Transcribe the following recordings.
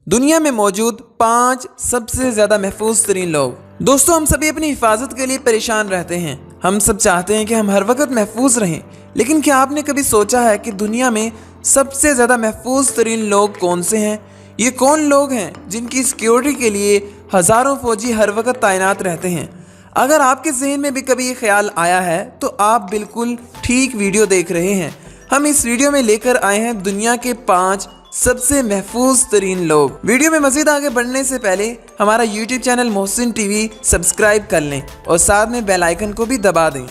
दुनिया में मौजूद 5 सबसे ज्यादा महफूज तरीन लोग। दोस्तों, हम सभी अपनी हिफाजत के लिए परेशान रहते हैं। हम सब चाहते हैं कि हम हर वक्त महफूज रहें, लेकिन क्या आपने कभी सोचा है कि दुनिया में सबसे ज्यादा महफूज तरीन लोग कौन से हैं? ये कौन लोग हैं जिनकी सिक्योरिटी के लिए हजारों फौजी हर वक्त तैनात रहते हैं? अगर आपके जहन में भी कभी ये ख्याल आया है तो आप बिल्कुल ठीक वीडियो देख रहे हैं। हम इस वीडियो में लेकर आए हैं दुनिया के 5 सबसे महफूज तरीन लोग। वीडियो में मजीद आगे बढ़ने से पहले हमारा YouTube channel Mohsin TV subscribe कर लें और साथ में बेल आइकन को भी दबा दें।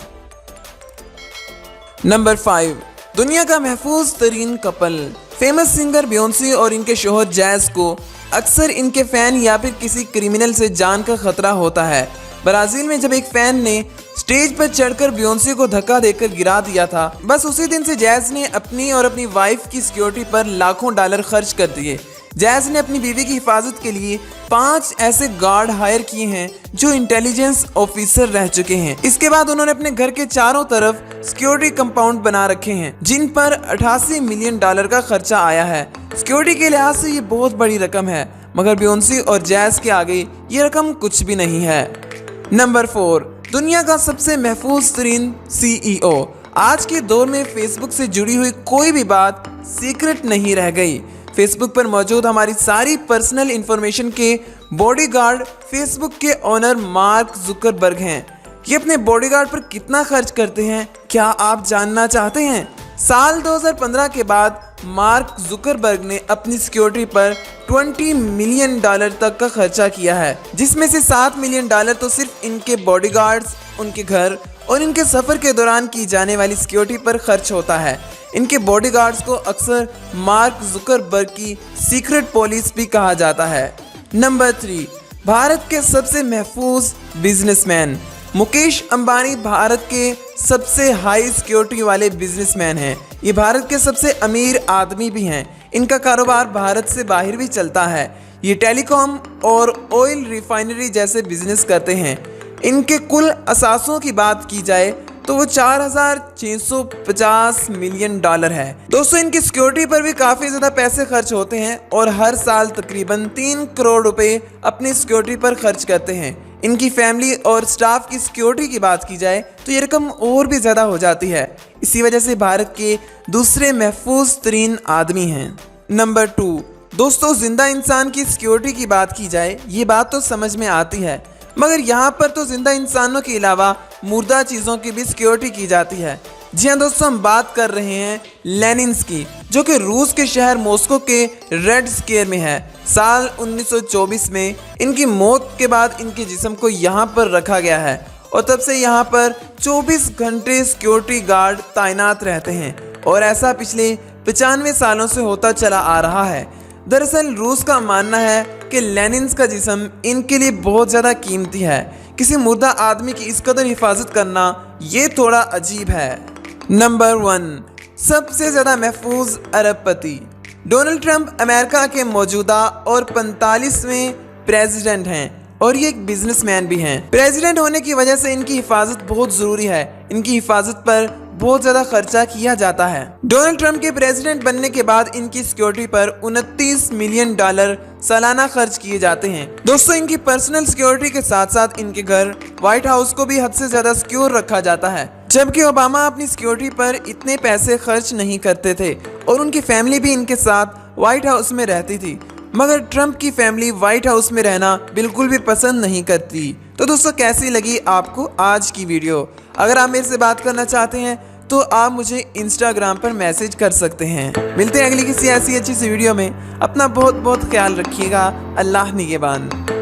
नंबर 5, दुनिया का महफूज तरीन कपल। फेमस सिंगर बियोंसी और इनके शोहर जैज को अक्सर इनके फैन या फिर किसी क्रिमिनल से जान का खतरा होता है। ब्राजील में जब एक फैन ने स्टेज पर चढ़कर बियोंसी को धक्का देकर गिरा दिया था, बस उसी दिन से जैज ने अपनी और अपनी वाइफ की सिक्योरिटी पर लाखों डॉलर खर्च कर दिए। जैज ने अपनी बीवी की हिफाजत के लिए 5 ऐसे गार्ड हायर किए हैं जो इंटेलिजेंस ऑफिसर रह चुके हैं। इसके बाद उन्होंने अपने घर के चारों तरफ सिक्योरिटी कंपाउंड बना रखे हैं जिन पर 88 मिलियन डॉलर का खर्चा आया है। सिक्योरिटी के लिहाज से ये बहुत बड़ी रकम है, मगर बियोंसी और जैज के आगे ये रकम कुछ भी नहीं है। नंबर 4, दुनिया का सबसे महफूज तरीन CEO। आज के दौर में फेसबुक से जुड़ी हुई कोई भी बात सीक्रेट नहीं रह गई। फेसबुक पर मौजूद हमारी सारी पर्सनल इंफॉर्मेशन के बॉडीगार्ड फेसबुक के ओनर मार्क जुकरबर्ग हैं। ये अपने बॉडीगार्ड पर कितना खर्च करते हैं, क्या आप जानना चाहते हैं? साल 2015 के बाद मार्क जुकरबर्ग ने अपनी सिक्योरिटी पर 20 मिलियन डॉलर तक का खर्चा किया है, जिसमें से 7 मिलियन डॉलर तो सिर्फ इनके बॉडीगार्ड्स, उनके घर और इनके सफ़र के दौरान की जाने वाली सिक्योरिटी पर खर्च होता है। इनके बॉडीगार्ड्स को अक्सर मार्क जुकरबर्ग की सीक्रेट पुलिस भी कहा जाता है। नंबर 3, भारत के सबसे महफूज बिजनेसमैन। मुकेश अंबानी भारत के सबसे हाई सिक्योरिटी वाले बिजनेसमैन हैं। ये भारत के सबसे अमीर आदमी भी हैं। इनका कारोबार भारत से बाहर भी चलता है। ये टेलीकॉम और ऑयल रिफाइनरी जैसे बिजनेस करते हैं। इनके कुल असासों की बात की जाए तो वो 4650 मिलियन डॉलर है। दोस्तों, इनकी सिक्योरिटी पर भी काफ़ी ज़्यादा पैसे खर्च होते हैं और हर साल तकरीबन 3 करोड़ रुपए अपनी सिक्योरिटी पर खर्च करते हैं। इनकी फैमिली और स्टाफ की सिक्योरिटी की बात की जाए तो ये रकम और भी ज़्यादा हो जाती है। इसी वजह से भारत के दूसरे महफूज तरीन आदमी हैं। नंबर 2, दोस्तों, जिंदा इंसान की सिक्योरिटी की बात की जाए ये बात तो समझ में आती है, मगर यहाँ पर तो जिंदा इंसानों के अलावा मुर्दा चीज़ों की भी सिक्योरिटी की जाती है। जी हाँ दोस्तों, हम बात कर रहे हैं लेनिन्स की, जो कि रूस के शहर मॉस्को के रेड स्क्वायर में है। साल 1924 में इनकी मौत के बाद इनके जिस्म को यहाँ पर रखा गया है और तब से यहाँ पर 24 घंटे सिक्योरिटी गार्ड तैनात रहते हैं और ऐसा पिछले 95 सालों से होता चला आ रहा है। दरअसल रूस का मानना है कि लेनिन्स का जिस्म इनके लिए बहुत ज़्यादा कीमती है। किसी मुर्दा आदमी की इस कदर हिफाजत करना ये थोड़ा अजीब है। नंबर 1, सबसे ज़्यादा महफूज अरबपति। डोनाल्ड ट्रंप अमेरिका के मौजूदा और 45वें प्रेसिडेंट हैं और ये एक बिजनेसमैन भी हैं। प्रेसिडेंट होने की वजह से इनकी हिफाजत बहुत ज़रूरी है। इनकी हिफाजत पर बहुत ज़्यादा खर्चा किया जाता है। डोनाल्ड ट्रंप के प्रेसिडेंट बनने के बाद इनकी सिक्योरिटी पर 29 मिलियन डॉलर सालाना खर्च किए जाते हैं। दोस्तों, इनकी पर्सनल सिक्योरिटी के साथ साथ इनके घर व्हाइट हाउस को भी हद से ज़्यादा सिक्योर रखा जाता है, जबकि ओबामा अपनी सिक्योरिटी पर इतने पैसे खर्च नहीं करते थे और उनकी फैमिली भी इनके साथ व्हाइट हाउस में रहती थी। मगर ट्रंप की फैमिली व्हाइट हाउस में रहना बिल्कुल भी पसंद नहीं करती। तो दोस्तों, कैसी लगी आपको आज की वीडियो? अगर आप मेरे से बात करना चाहते हैं तो आप मुझे इंस्टाग्राम पर मैसेज कर सकते हैं। मिलते हैं अगली किसी ऐसी अच्छी सी वीडियो में। अपना बहुत बहुत ख्याल रखिएगा। अल्लाह निगहबान।